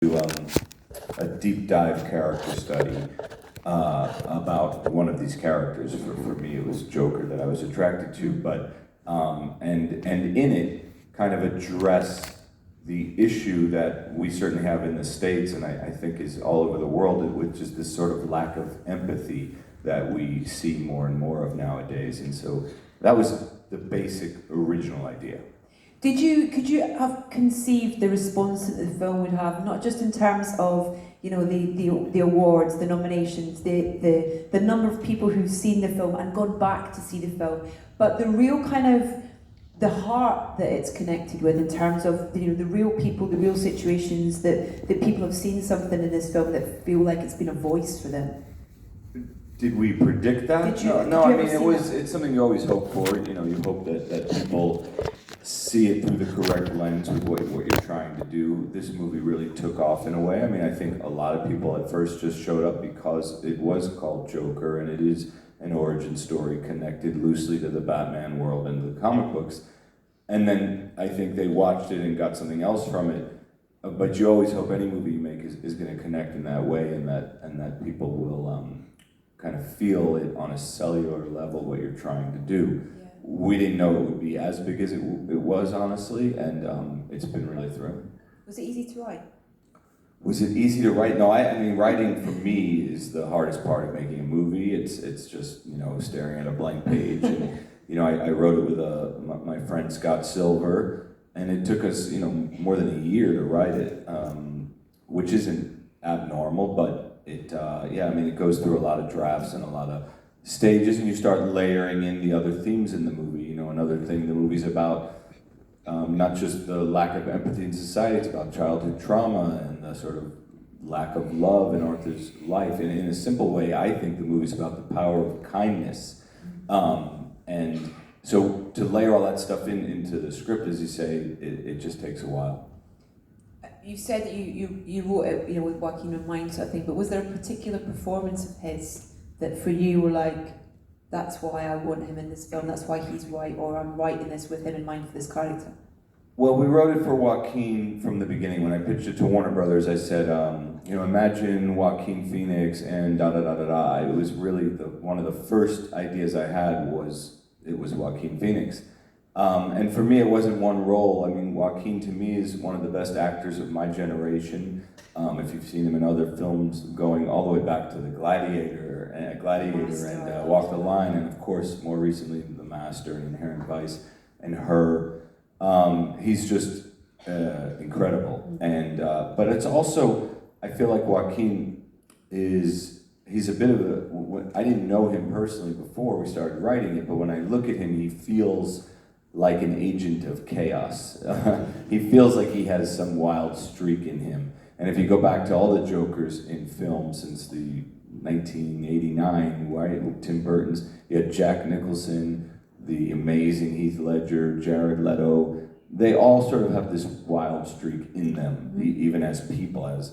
do a deep dive character study about one of these characters. For me, it was Joker that I was attracted to, but and in it, kind of address the issue that we certainly have in the States, and I think is all over the world, which is this sort of lack of empathy that we see more and more of nowadays. And so that was the basic original idea. Could you have conceived the response that the film would have, not just in terms of the awards, the nominations, the number of people who've seen the film and gone back to see the film, but the real kind of the heart that it's connected with in terms of the real people, the real situations that people have seen something in this film that feel like it's been a voice for them. Did we predict that? No. I mean, it's something you always hope for. You hope that people see it through the correct lens with what you're trying to do. This movie really took off in a way. I mean, I think a lot of people at first just showed up because it was called Joker, and it is an origin story connected loosely to the Batman world and the comic books. And then I think they watched it and got something else from it. But you always hope any movie you make is going to connect in that way, and that people will kind of feel it on a cellular level what you're trying to do. Yeah. We didn't know it would be as big as it was, honestly, and it's been really thrilling. Was it easy to write? Was it easy to write? No, I mean, writing for me is the hardest part of making a movie. It's just, staring at a blank page. And, I wrote it with my friend Scott Silver, and it took us, more than a year to write it, which isn't abnormal, but it goes through a lot of drafts and a lot of stages, and you start layering in the other themes in the movie. Another thing the movie's about, not just the lack of empathy in society, it's about childhood trauma and the sort of lack of love in Arthur's life. And in a simple way, I think the movie's about the power of kindness. And so to layer all that stuff into the script, as you say, it just takes a while. You said that you wrote it, with Joaquin in mind, sort of thing. But was there a particular performance of his that for you were like, that's why I want him in this film, that's why he's right, or I'm writing this with him in mind for this character? Well, we wrote it for Joaquin from the beginning. When I pitched it to Warner Brothers, I said, imagine Joaquin Phoenix and da-da-da-da-da. It was really one of the first ideas I had was Joaquin Phoenix. And for me, it wasn't one role. I mean, Joaquin to me is one of the best actors of my generation. If you've seen him in other films, going all the way back to The Gladiator and Walk the Line, and of course, more recently, The Master and Inherent Vice, and Her. He's just incredible. And but it's also, I feel like Joaquin he's a bit of I didn't know him personally before we started writing it, but when I look at him, he feels like an agent of chaos. He feels like he has some wild streak in him. And if you go back to all the Jokers in film since the 1989, right, Tim Burton's, you had Jack Nicholson, the amazing Heath Ledger, Jared Leto. They all sort of have this wild streak in them, even as people, as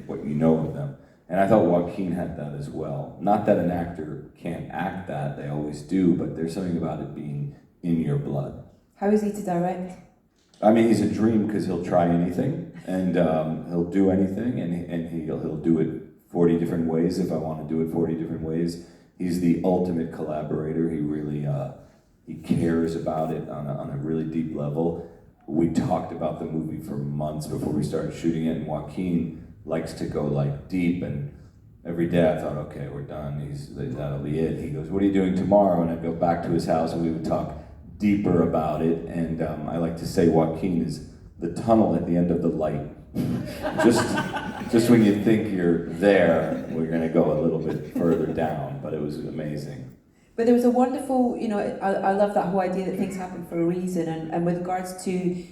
what you know of them. And I thought Joaquin had that as well. Not that an actor can't act that, they always do, but there's something about it being in your blood. How is he to direct? I mean, he's a dream because he'll try anything, and he'll do anything, and he'll do it 40 different ways if I want to do it 40 different ways. He's the ultimate collaborator. He really he cares about it on a really deep level. We talked about the movie for months before we started shooting it, and Joaquin likes to go like deep, and every day I thought, okay, we're done. That'll be it. He goes, what are you doing tomorrow? And I'd go back to his house and we would talk deeper about it. And I like to say Joaquin is the tunnel at the end of the light. just when you think you're there, we're going to go a little bit further down. But it was amazing. But there was a wonderful, I love that whole idea that things happen for a reason, and with regards to,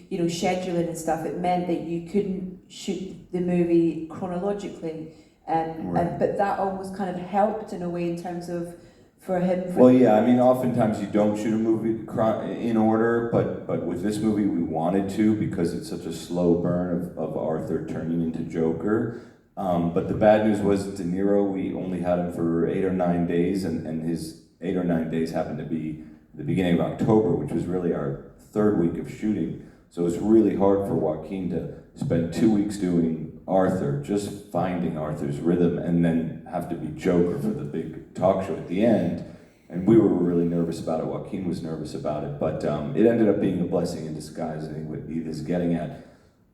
scheduling and stuff, it meant that you couldn't shoot the movie chronologically, right. But that almost kind of helped in a way in terms of, for him. Well, yeah, I mean, oftentimes you don't shoot a movie in order, but with this movie we wanted to because it's such a slow burn of Arthur turning into Joker. But the bad news was De Niro, we only had him for 8 or 9 days, and his 8 or 9 days happened to be the beginning of October, which was really our third week of shooting. So it was really hard for Joaquin to spend 2 weeks doing Arthur, just finding Arthur's rhythm, and then have to be Joker for the big talk show at the end. And we were really nervous about it. Joaquin was nervous about it, but it ended up being a blessing in disguise. I think what Edith is getting at,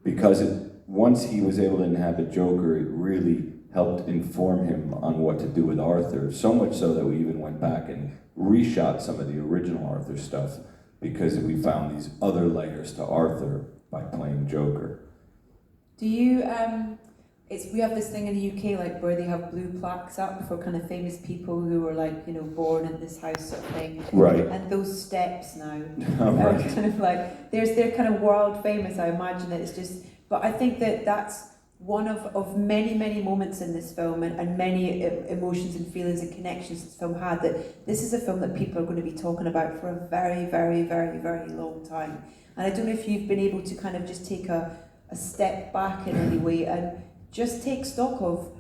because once he was able to inhabit Joker, it really helped inform him on what to do with Arthur. So much so that we even went back and reshot some of the original Arthur stuff because we found these other layers to Arthur by playing Joker. Do you, we have this thing in the UK, like, where they have blue plaques up for kind of famous people who were, like, you know, born in this house sort of thing. Right. And those steps now Right. are kind of like, they're kind of world famous, I imagine. That it's just, but I think that's one of many, many moments in this film, and many emotions and feelings and connections this film had, that this is a film that people are going to be talking about for a very, very, very, very long time. And I don't know if you've been able to kind of just take a step back in any way and just take stock of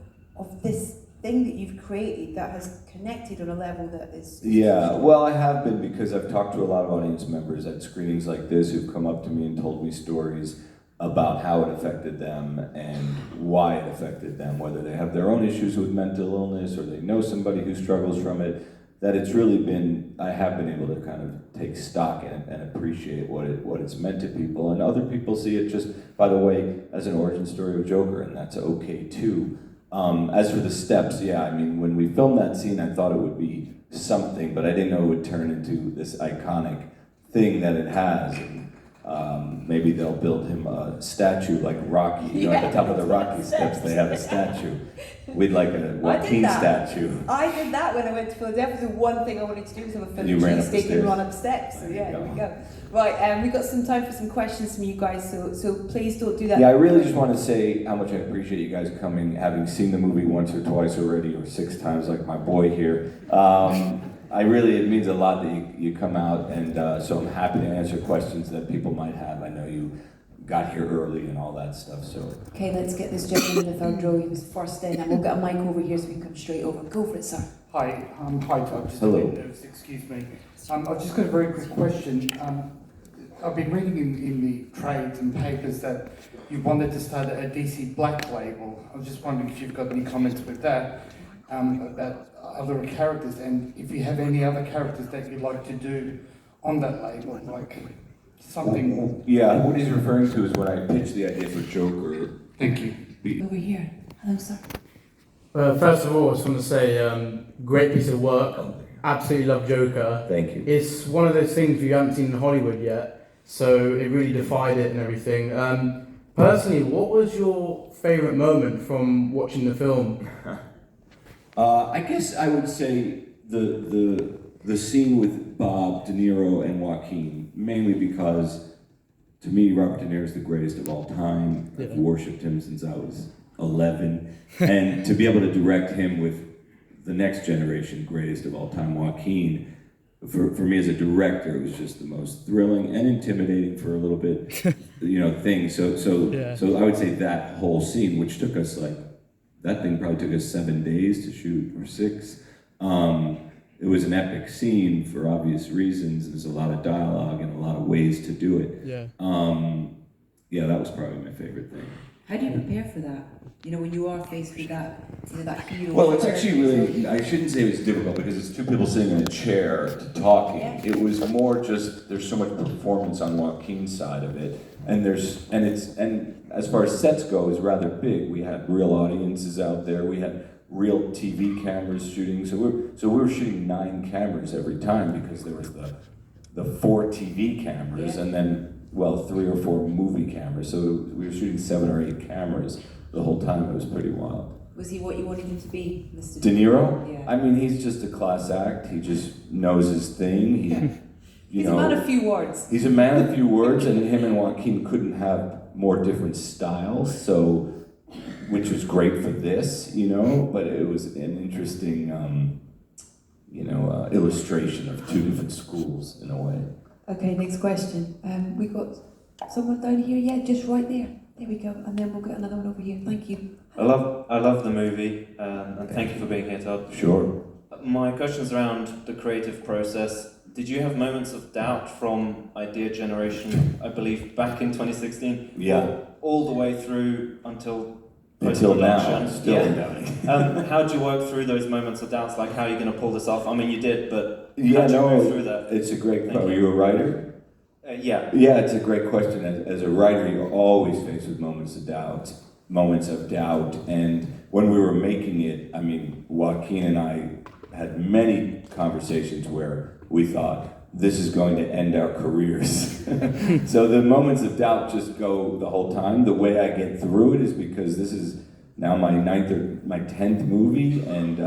this thing that you've created that has connected on a level that is... Yeah, well, I have been, because I've talked to a lot of audience members at screenings like this who've come up to me and told me stories about how it affected them and why it affected them, whether they have their own issues with mental illness or they know somebody who struggles from it, that it's really been, I have been able to kind of take stock in it and appreciate what it's meant to people. And other people see it just, by the way, as an origin story of Joker, and that's okay too. As for the steps, yeah, I mean, when we filmed that scene, I thought it would be something, but I didn't know it would turn into this iconic thing that it has. Maybe they'll build him a statue like Rocky. You know, at the top of the Rocky steps, they have a statue. We'd like a Joaquin statue. I did that when I went to Philadelphia. The one thing I wanted to do was have a Philly You ran up the cheesesteak and stairs. run up the steps. So yeah, there we go. Right, we've got some time for some questions from you guys, so please don't do that. Yeah, I really just want to say how much I appreciate you guys coming, having seen the movie once or twice already, or 6 times like my boy here. It means a lot that you come out, and so I'm happy to answer questions that people might have. I know you got here early and all that stuff, so. Okay, let's get this gentleman in the third row. He was first in, and we'll get a mic over here so we can come straight over. Go for it, sir. Hi, hi Todd. Just Hello. a bit nervous, excuse me. I've just got a very quick question. I've been reading in the trades and papers that you wanted to start a DC Black label. I was just wondering if you've got any comments with that, about other characters, and if you have any other characters that you'd like to do on that label, like something. Yeah, what he's referring to is when I pitched the idea for Joker. Thank you. Over here. Hello, sir. First of all, I just want to say, great piece of work. Absolutely love Joker. Thank you. It's one of those things you haven't seen in Hollywood yet, so it really defied it and everything. Personally, what was your favourite moment from watching the film? I guess I would say the scene with Bob, De Niro, and Joaquin, mainly because, to me, Robert De Niro is the greatest of all time. I've worshipped him since I was 11. And to be able to direct him with the next generation greatest of all time, Joaquin, for me as a director, it was just the most thrilling and intimidating for a little bit, thing. So I would say that whole scene, which took us that thing probably took us 7 days to shoot, or 6. It was an epic scene for obvious reasons. There's a lot of dialogue and a lot of ways to do it. That was probably my favorite thing. How do you prepare for that? You know, when you are faced with that, that hero. Well, it's actually really, I shouldn't say it was difficult because it's 2 people sitting in a chair talking. Yeah. It was more just, there's so much performance on Joaquin's side of it. And as far as sets go, it's rather big. We had real audiences out there. We had real TV cameras shooting. So we were shooting 9 cameras every time because there was the 4 TV cameras and then, 3 or 4 movie cameras. So we were shooting 7 or 8 cameras the whole time. It was pretty wild. Was he what you wanted him to be, Mr. De Niro? Yeah. I mean, he's just a class act. He just knows his thing. He's a man of few words. He's a man of few words, and him and Joaquin couldn't have more different styles, which was great for this, but it was an interesting, illustration of 2 different schools in a way. Okay, next question. We got someone down here, just right there. There we go, and then we'll get another one over here. Thank you. I love the movie, and thank you for being here, Todd. Sure. My question's around the creative process. Did you have moments of doubt from idea generation, I believe, back in 2016? Yeah. All the way through until Until now, post-production. still Yeah. doubting. How do you work through those moments of doubts? Like, how are you going to pull this off? I mean, you did, but Yeah, how do you no, move through that? it's a great Thank question. Are you. you a writer? Yeah. Yeah, it's a great question. As a writer, you're always faced with moments of doubt. And when we were making it, I mean, Joaquin and I had many conversations where we thought, this is going to end our careers. So the moments of doubt just go the whole time. The way I get through it is because this is now my 10th movie, and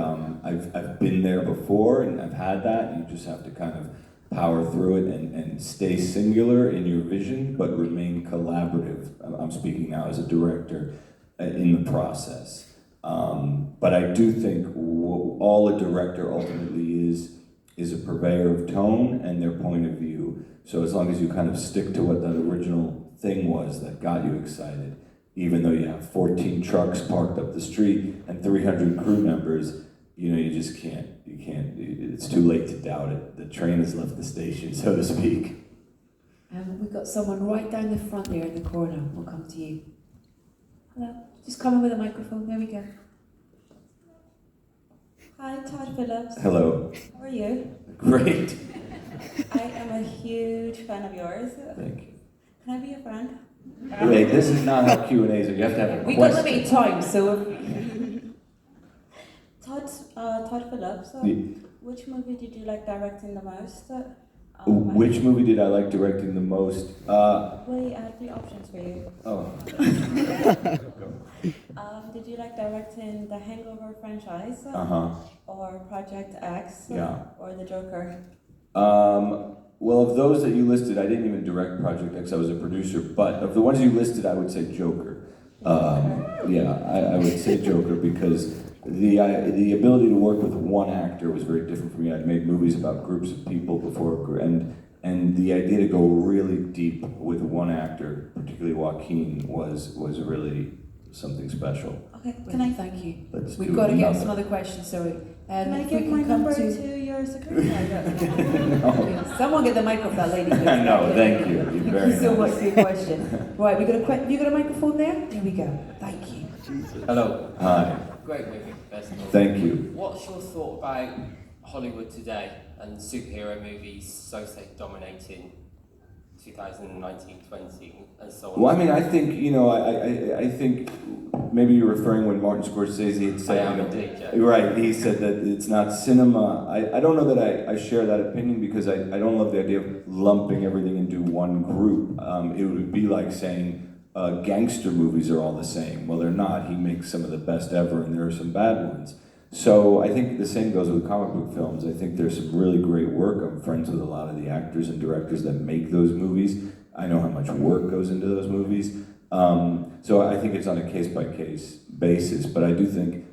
I've been there before, and I've had that. You just have to kind of power through it and stay singular in your vision, but remain collaborative. I'm speaking now as a director in the process. But I do think all a director ultimately is a purveyor of tone and their point of view. So as long as you kind of stick to what that original thing was that got you excited, even though you have 14 trucks parked up the street and 300 crew members, you just can't, it's too late to doubt it. The train has left the station, so to speak. We've got someone right down the front there in the corner. We'll come to you. Hello. Just come in with a microphone. There we go. Hi, Todd Phillips. Hello. How are you? Great. I am a huge fan of yours. Thank you. Can I be your friend? Wait, this is not how Q&As are. You have to have a We've got question. limited time, so Todd Phillips. Yeah. Which movie did you like directing the most? Which movie did I like directing the most? Wait, I have three options for you. Oh. Did you like directing the Hangover franchise? Uh-huh. Or Project X? Yeah. Or The Joker? Well, of those that you listed, I didn't even direct Project X. I was a producer. But of the ones you listed, I would say Joker. I would say Joker because the ability to work with one actor was very different for me. I'd made movies about groups of people before, and the idea to go really deep with one actor, particularly Joaquin, was really something special. Okay, can I thank you. Let's We've do got to get another. some other questions, sorry. can I If give we my can come number to... to your security guard? Yeah, someone get the mic off that lady, please. No, thank you. You're Thank very you so much nice. for your question. Right, you got a microphone there? There we go. Thank you. Hello. Hi. Great movie, first of all. Thank you. What's your thought about Hollywood today and superhero movies, so say, dominating 2019-20 and so on? Well, I mean, I think, I think maybe you're referring when Martin Scorsese had said... I am indeed, yeah. Right, he said that it's not cinema. I don't know that I share that opinion because I don't love the idea of lumping everything into one group. It would be like saying gangster movies are all the same. Well, they're not. He makes some of the best ever and there are some bad ones. So I think the same goes with comic book films. I think there's some really great work. I'm friends with a lot of the actors and directors that make those movies. I know how much work goes into those movies. So I think it's on a case-by-case basis, but I do think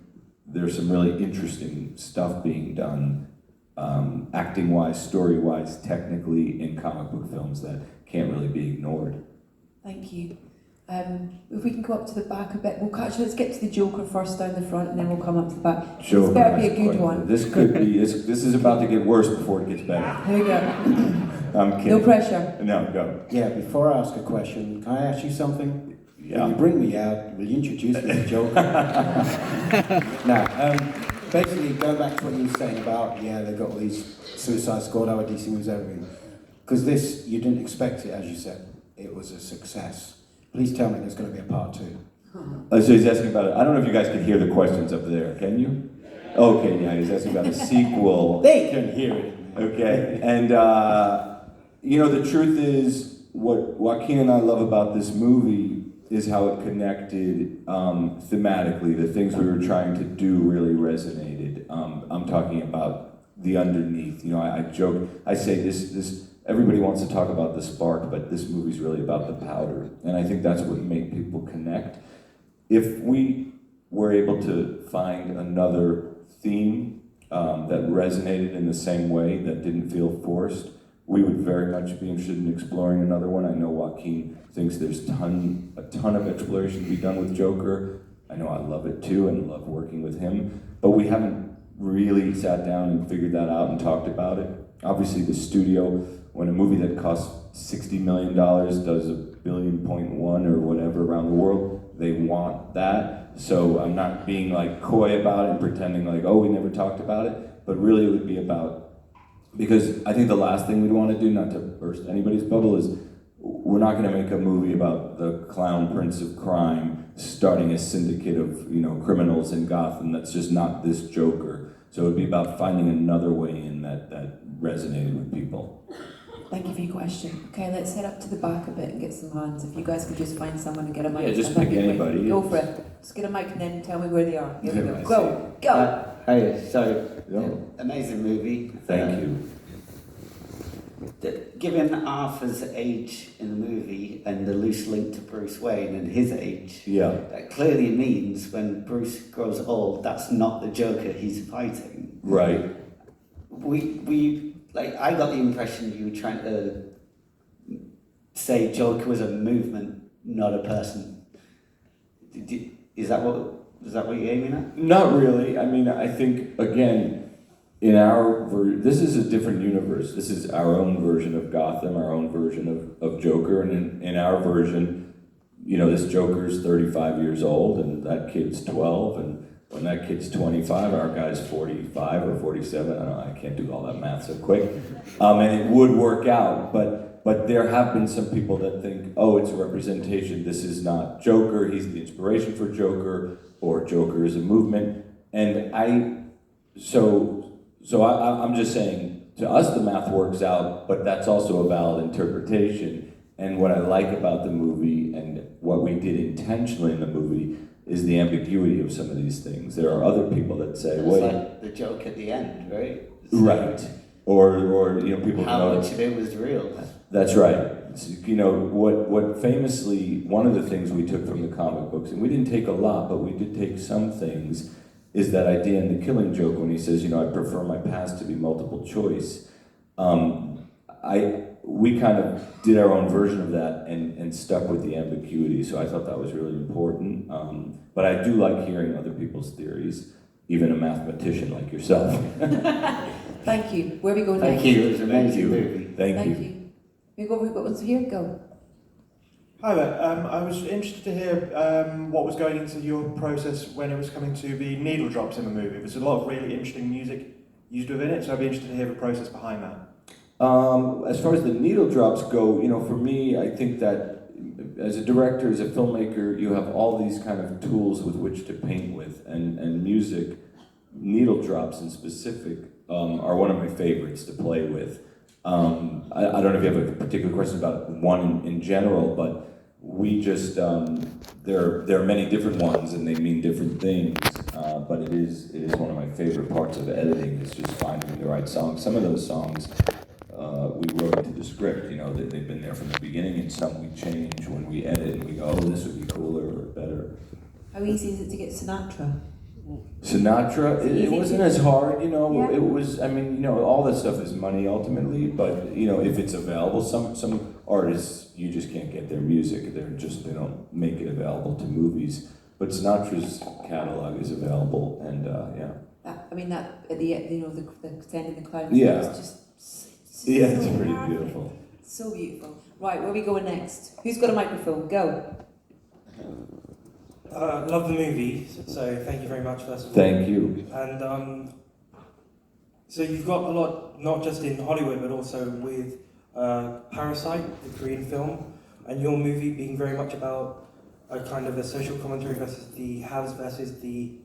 there's some really interesting stuff being done, acting-wise, story-wise, technically, in comic book films that can't really be ignored. Thank you. If we can go up to the back a bit, let's get to the Joker first down the front, and then we'll come up to the back. Joker, This better be a that's good quite- one. This could be. This is about to get worse before it gets better. Here we go. I'm kidding. No pressure. No, go. Yeah, before I ask a question, can I ask you something? When Yeah. you bring me out, will you introduce me to Joker? No, basically, going back to what you were saying about, they've got all these Suicide Squad, our DC movies, everything. Because this, you didn't expect it, as you said. It was a success. Please tell me there's going to be a part 2. So he's asking about it. I don't know if you guys can hear the questions up there. Can you? Okay, yeah, he's asking about a sequel. They can hear it. Okay, and the truth is, what Joaquin and I love about this movie is how it connected thematically. The things we were trying to do really resonated. I'm talking about the underneath. I joke. I say this. Everybody wants to talk about the spark, but this movie's really about the powder, and I think that's what made people connect. If we were able to find another theme that resonated in the same way, that didn't feel forced, we would very much be interested in exploring another one. I know Joaquin thinks there's a ton of exploration to be done with Joker. I know I love it too and love working with him, but we haven't really sat down and figured that out and talked about it. Obviously the studio, when a movie that costs $60 million does $1.1 billion or whatever around the world, they want that. So I'm not being like coy about it and pretending like, oh, we never talked about it, but really it would be about, because I think the last thing we'd want to do, not to burst anybody's bubble, is we're not going to make a movie about the clown prince of crime starting a syndicate of, you know, criminals in Gotham. That's just not this Joker. So it'd be about finding another way in that resonated with people. Thank you for your question. Okay, let's head up to the back a bit and get some hands. If you guys could just find someone and get a mic. Yeah, just that'd pick be great. anybody. Go for it. Just get a mic and then tell me where they are. Here we Yeah, go. I Go. Go. Hey, so Yeah. amazing movie. Thank you. Given Arthur's age in the movie and the loose link to Bruce Wayne and his age, Yeah. that clearly means when Bruce grows old, that's not the Joker he's fighting. Right. I got the impression you were trying to say Joker was a movement, not a person. Is that what you're aiming at? Not really. I mean, I think, again, in our this is a different universe. This is our own version of Gotham, our own version of Joker, and in our version, you know, this Joker's 35 years old, and that kid's 12, and when that kid's 25, our guy's 45 or 47. I don't know, I can't do all that math so quick. And it would work out, but there have been some people that think, oh, it's a representation. This is not Joker. He's the inspiration for Joker, or Joker is a movement. And I'm just saying, to us the math works out, but that's also a valid interpretation. And what I like about the movie and what we did intentionally in the movie is the ambiguity of some of these things. There are other people that say, it's wait. like the joke at the end, right? Right. Or you know, people how know much of it was real. That's right. You know, what famously, one of the things we took from the comic books, and we didn't take a lot, but we did take some things, is that idea in The Killing Joke when he says, you know, I prefer my past to be multiple choice. We kind of did our own version of that and stuck with the ambiguity, so I thought that was really important. But I do like hearing other people's theories, even a mathematician like yourself. Thank you. Where are we going next? Thank you, it was an Thank amazing you. movie. Thank you. We've got ones here. Go. Hi there. I was interested to hear what was going into your process when it was coming to the needle drops in the movie. There's a lot of really interesting music used within it, so I'd be interested to hear the process behind that. As far as the needle drops go, you know, for me, I think that as a director, as a filmmaker, you have all these kind of tools with which to paint with, and music, needle drops in specific, are one of my favorites to play with. I don't know if you have a particular question about one in general, but we just, there are many different ones and they mean different things, but it is one of my favorite parts of editing, is just finding the right songs. Some of those songs we wrote into the script, you know, they've been there from the beginning, and some we change when we edit and we go, oh, this would be cooler or better. How easy is it to get Sinatra? Sinatra, it wasn't as hard, you know. Yeah. It was, I mean, you know, all that stuff is money ultimately, but you know, if it's available, some artists, you just can't get their music. They don't make it available to movies. But Sinatra's catalog is available, and yeah. That at the you know, the extending the cloud. Yeah. It's just Yeah, so it's pretty perfect. beautiful. So beautiful. Right, where are we going next? Who's got a microphone? Go. Love the movie, so thank you very much, first of all. Thank you. And so you've got a lot, not just in Hollywood, but also with Parasite, the Korean film, and your movie being very much about a kind of a social commentary versus the haves versus the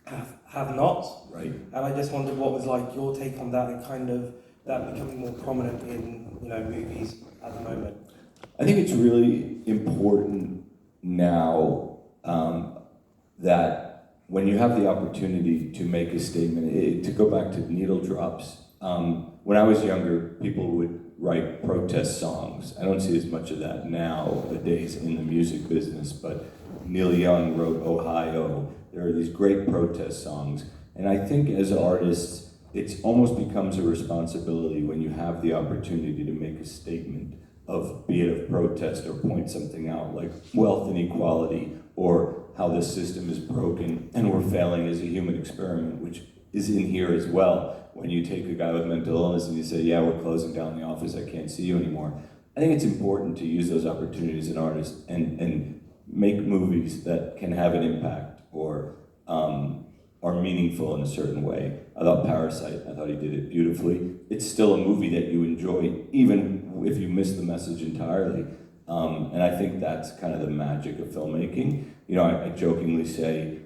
have-nots. Right. And I just wondered what was like your take on that, and kind of that becoming more prominent in, you know, movies at the moment. I think it's really important now that when you have the opportunity to make a statement, to go back to needle drops, when I was younger, people would write protest songs. I don't see as much of that nowadays in the music business, but Neil Young wrote Ohio. There are these great protest songs. And I think as artists, it almost becomes a responsibility when you have the opportunity to make a statement of, be it of protest or point something out, like wealth inequality, or how this system is broken and we're failing as a human experiment, which is in here as well. When you take a guy with mental illness and you say, yeah, we're closing down the office, I can't see you anymore. I think it's important to use those opportunities as an artist and make movies that can have an impact or meaningful in a certain way. I thought Parasite, I thought he did it beautifully. It's still a movie that you enjoy, even if you miss the message entirely. And I think that's kind of the magic of filmmaking. You know, I jokingly say,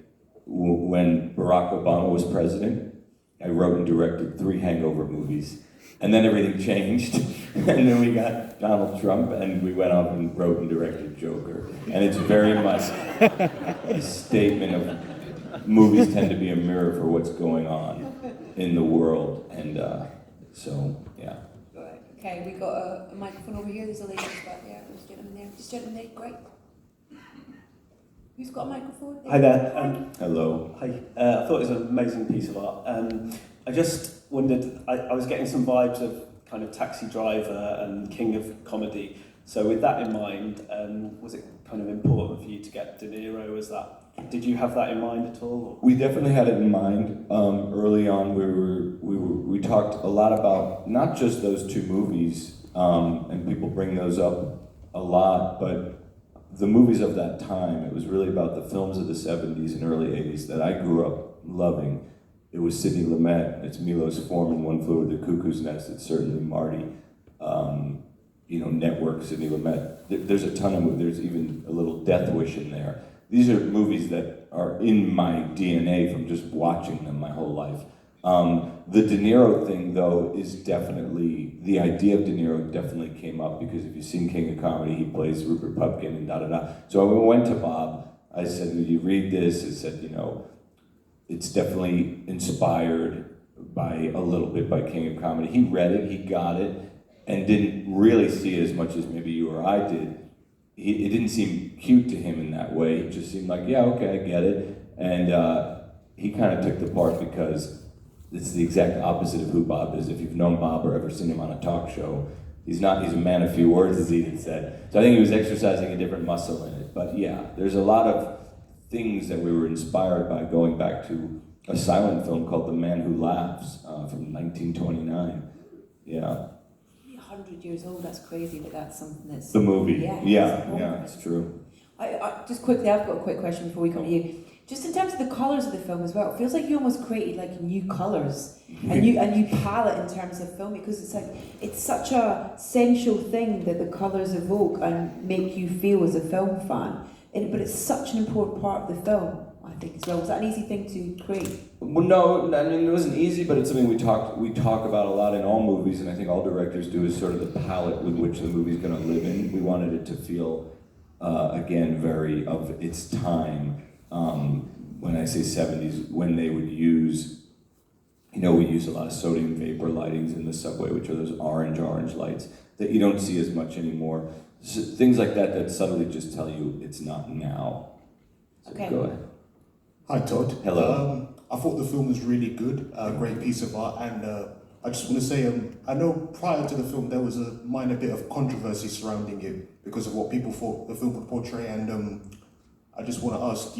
when Barack Obama was president, I wrote and directed 3 Hangover movies. And then everything changed, and then we got Donald Trump, and we went off and wrote and directed Joker. And it's very much a statement of movies tend to be a mirror for what's going on in the world, and so, yeah. Right. Okay, we got a microphone over here. There's a lady back there. There's a gentleman there. This gentleman there, great. Who's got a microphone? Hi there. Hello. Hi. I thought it was an amazing piece of art. I just wondered, I was getting some vibes of kind of Taxi Driver and King of Comedy. So with that in mind, was it kind of important for you to get De Niro as that? Did you have that in mind at all? We definitely had it in mind. Early on, we talked a lot about not just those 2 movies, and people bring those up a lot, but the movies of that time. It was really about the films of the 70s and early 80s that I grew up loving. It was Sidney Lumet, it's Milos Forman, One Flew Over the Cuckoo's Nest, it's certainly Marty, Network, Sidney Lumet. There's a ton of movies, there's even a little Death Wish in there. These are movies that are in my DNA from just watching them my whole life. The De Niro thing, though, is definitely, the idea of De Niro definitely came up because if you've seen King of Comedy, he plays Rupert Pupkin and da-da-da. So when we went to Bob, I said, "Will you read this?" He said, it's definitely inspired by a little bit by King of Comedy. He read it, he got it, and didn't really see it as much as maybe you or I did. It didn't seem cute to him in that way. It just seemed like, yeah, okay, I get it. And he kind of took the part because it's the exact opposite of who Bob is. If you've known Bob or ever seen him on a talk show, he's a man of few words, as Edith said. So I think he was exercising a different muscle in it. But yeah, there's a lot of things that we were inspired by going back to a silent film called The Man Who Laughs from 1929. Yeah. 100 years old, that's crazy that's something that's... The movie. Yeah, it's true. I just quickly, I've got a quick question before we come to you. Just in terms of the colours of the film as well, it feels like you almost created like new colours, a new palette in terms of filming, because it's such a sensual thing that the colours evoke and make you feel as a film fan. But it's such an important part of the film, I think, as well. Was that an easy thing to create? Well, no, I mean, it wasn't easy, but it's something we talk about a lot in all movies, and I think all directors do, is sort of the palette with which the movie's going to live in. We wanted it to feel, again, very of its time. When I say 70s, when they would use, we use a lot of sodium vapor lightings in the subway, which are those orange lights that you don't see as much anymore. So things like that subtly just tell you it's not now. So okay. Go ahead. Hi, Todd. Hello. I thought the film was really good, a great piece of art, and I just want to say, I know prior to the film there was a minor bit of controversy surrounding it because of what people thought the film would portray, and I just want to ask,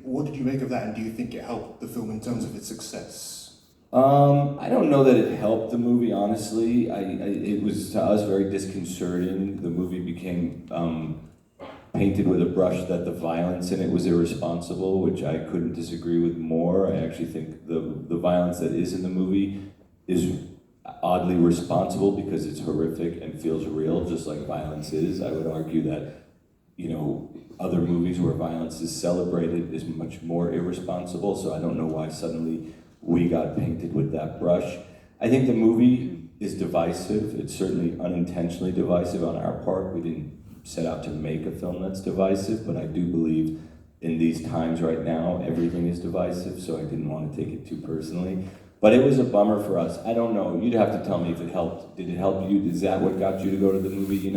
what did you make of that, and do you think it helped the film in terms of its success? I don't know that it helped the movie, honestly. It was, to us, very disconcerting. The movie became painted with a brush that the violence in it was irresponsible, which I couldn't disagree with more. I actually think the violence that is in the movie is oddly responsible because it's horrific and feels real, just like violence is. I would argue that, other movies where violence is celebrated is much more irresponsible, so I don't know why suddenly we got painted with that brush. I think the movie is divisive. It's certainly unintentionally divisive on our part. We didn't set out to make a film that's divisive, but I do believe in these times right now, everything is divisive, so I didn't want to take it too personally. But it was a bummer for us. I don't know. You'd have to tell me if it helped. Did it help you? Is that what got you to go to the movie?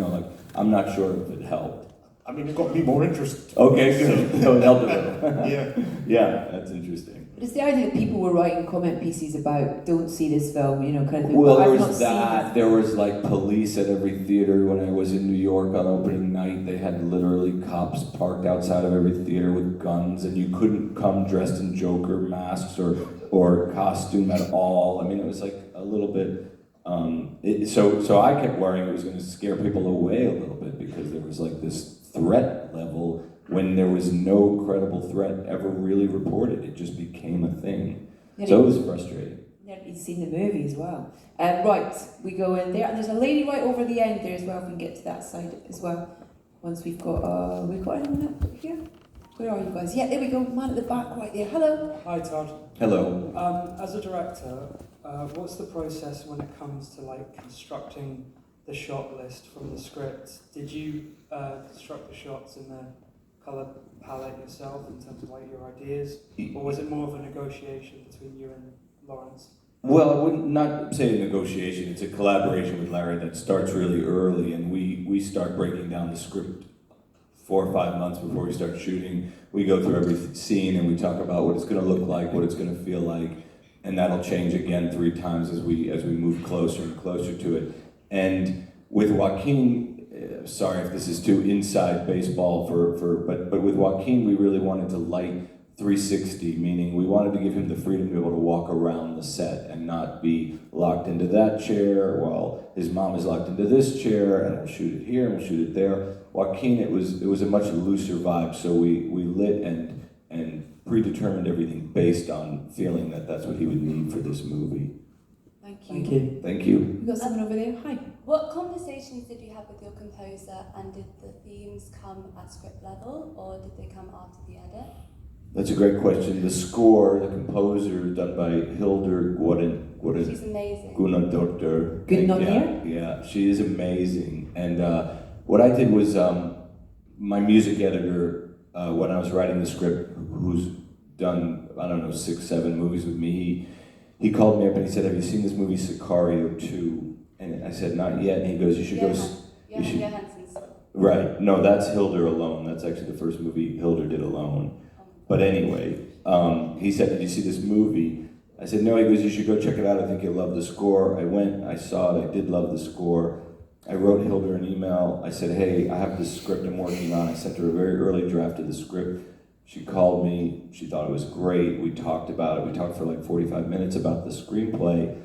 I'm not sure if it helped. I mean, it got me more interested. Okay, good. So it helped a little. Yeah. Yeah, that's interesting. But it's the idea that people were writing comment pieces about, don't see this film, kind of thing. Well, there I've was that. There was police at every theater. When I was in New York on opening night, they had literally cops parked outside of every theater with guns, and you couldn't come dressed in Joker masks or costume at all. I mean, it was a little bit. So I kept worrying it was going to scare people away a little bit because there was this threat level when there was no credible threat ever really reported. It just became a thing. Yeah, So it was frustrating. You've seen the movie as well. Right, we go in there, and there's a lady right over the end there as well. If we can get to that side as well. Once we've got anyone up here? Where are you guys? Yeah, there we go. Man at the back right there. Hello. Hi, Todd. Hello. As a director, what's the process when it comes to like constructing the shot list from the script? Did you construct the shots in the colour palette yourself in terms of like your ideas, or was it more of a negotiation between you and Lawrence? Well, I wouldn't not say a negotiation. It's a collaboration with Larry that starts really early, and we start breaking down the script 4 or 5 months before we start shooting. We go through every scene and we talk about what it's going to look like, what it's going to feel like, and that'll change again 3 times as we move closer and closer to it. And with Joaquin, sorry if this is too inside baseball but with Joaquin we really wanted to light 360, meaning we wanted to give him the freedom to be able to walk around the set and not be locked into that chair while his mom is locked into this chair, and we'll shoot it here and we'll shoot it there. Joaquin, it was a much looser vibe, so we lit and predetermined everything based on feeling that that's what he would need for this movie. Thank you. Thank you. Thank you. We've got someone over there. Hi. What conversations did you have with your composer, and did the themes come at script level, or did they come after the edit? That's a great question. The score, the composer, done by Hildur She's amazing. Gunadottir. Yeah, she is amazing. And what I did was my music editor, when I was writing the script, who's done, I don't know, 6, 7 movies with me, he called me up and he said, "Have you seen this movie Sicario 2? And I said, "Not yet." And he goes, "You should go." Johansson's. Right. No, that's Hildur alone. That's actually the first movie Hildur did alone. But anyway, he said, "Did you see this movie?" I said, "No." He goes, "You should go check it out. I think you'll love the score." I went, I saw it, I did love the score. I wrote Hildur an email. I said, "Hey, I have this script I'm working on." I sent her a very early draft of the script. She called me, she thought it was great. We talked about it. We talked for like 45 minutes about the screenplay.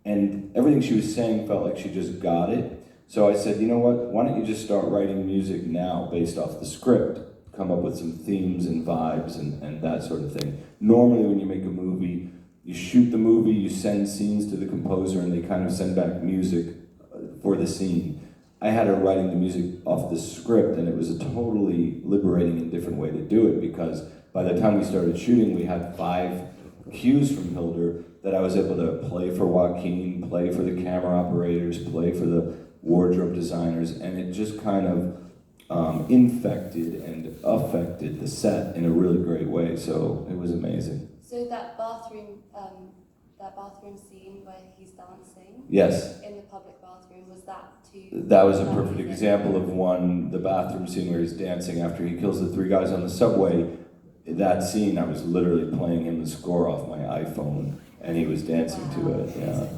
And everything she was saying felt like she just got it. So I said, "You know what, why don't you just start writing music now based off the script? Come up with some themes and vibes and that sort of thing." Normally when you make a movie, you shoot the movie, you send scenes to the composer, and they kind of send back music for the scene. I had her writing the music off the script, and it was a totally liberating and different way to do it, because by the time we started shooting, we had 5 cues from Hildur that I was able to play for Joaquin, play for the camera operators, play for the wardrobe designers, and it just kind of infected and affected the set in a really great way, so it was amazing. So that bathroom scene where he's dancing. Yes. In the public bathroom, was that too? That was a perfect example of one, the bathroom scene where he's dancing after he kills the 3 guys on the subway. That scene, I was literally playing him the score off my iPhone, and he was dancing to it. Yeah. So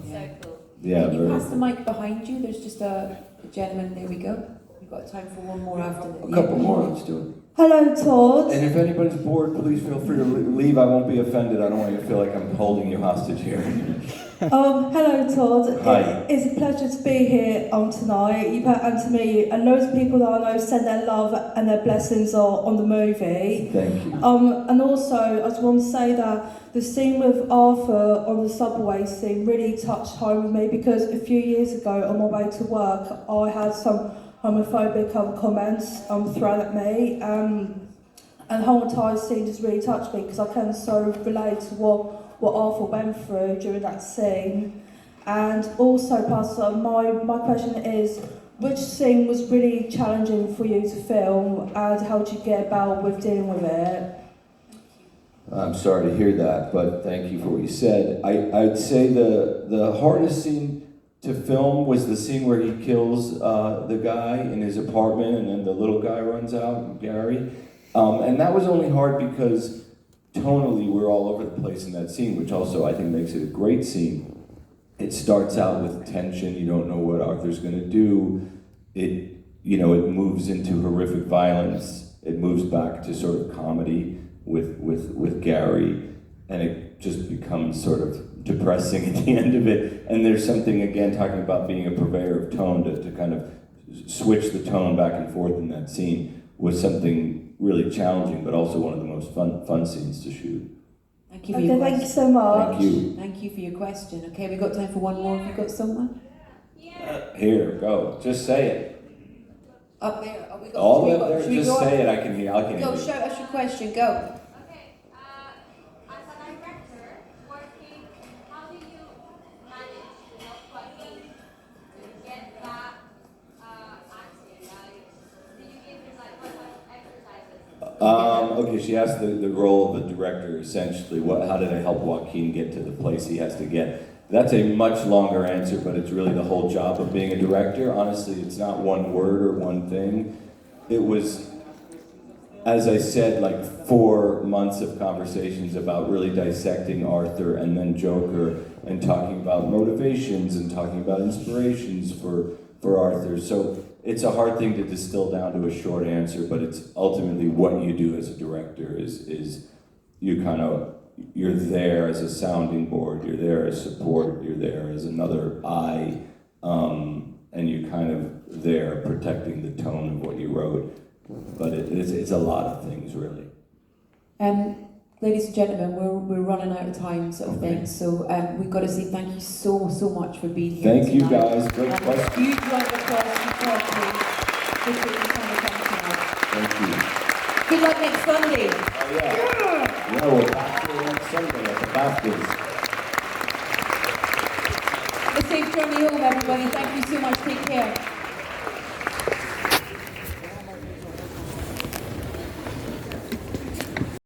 cool. Yeah. Can you pass the mic behind you? There's just a gentleman. There we go. We've got time for one more after that. A couple more, let's do it. Hello, Todd. And if anybody's bored, please feel free to leave. I won't be offended. I don't want you to feel like I'm holding you hostage here. Hello, Todd. Hi. It's a pleasure to be here tonight. You've had to me, and loads of people that I know send their love and their blessings on the movie. Thank you. And also, I just want to say that the scene with Arthur on the subway scene really touched home with me, because a few years ago on my way to work, I had some homophobic comments thrown at me, and the whole entire scene just really touched me, because I can so relate to what Arthur went through during that scene. And also, Pastor, my question is, which scene was really challenging for you to film, and how did you get about with dealing with it? I'm sorry to hear that, but thank you for what you said. I'd say the hardest scene to film was the scene where he kills the guy in his apartment, and then the little guy runs out, Gary. And that was only hard because tonally we're all over the place in that scene, which also I think makes it a great scene. It starts out with tension, you don't know what Arthur's gonna do. It moves into horrific violence. It moves back to sort of comedy with Gary, and it just becomes sort of depressing at the end of it. And there's something, again, talking about being a purveyor of tone, to kind of switch the tone back and forth in that scene was something really challenging, but also one of the most fun scenes to shoot. Thank you for your thank question. you so much. Thank you. Thank you for your question. Okay, we've got time for one more. Have you got someone? Here, go. Just say it. Up there. Oh, we got, All should we up go- there. should we Just go say up? it. I can hear. I can Go, hear. shout us your question. Go. Okay, she asked the role of the director essentially. How did I help Joaquin get to the place he has to get? That's a much longer answer, but it's really the whole job of being a director. Honestly, it's not one word or one thing. It was, as I said, like 4 months of conversations about really dissecting Arthur and then Joker and talking about motivations and talking about inspirations for Arthur. So it's a hard thing to distill down to a short answer, but it's ultimately what you do as a director is you're there as a sounding board, you're there as support, you're there as another eye, and you're kind of there protecting the tone of what you wrote. But it's a lot of things, really. Ladies and gentlemen, we're running out of time, sort of thing. So we've got to say thank you so much for being here. Thank you, tonight. guys. Great question. Huge round of applause for Joaquin for taking the time to come tonight. Thank you. Good luck next Sunday. Oh yeah. Yeah, we're back here next Sunday at the Baptist. A safe journey home, everybody. Thank you so much. Take care.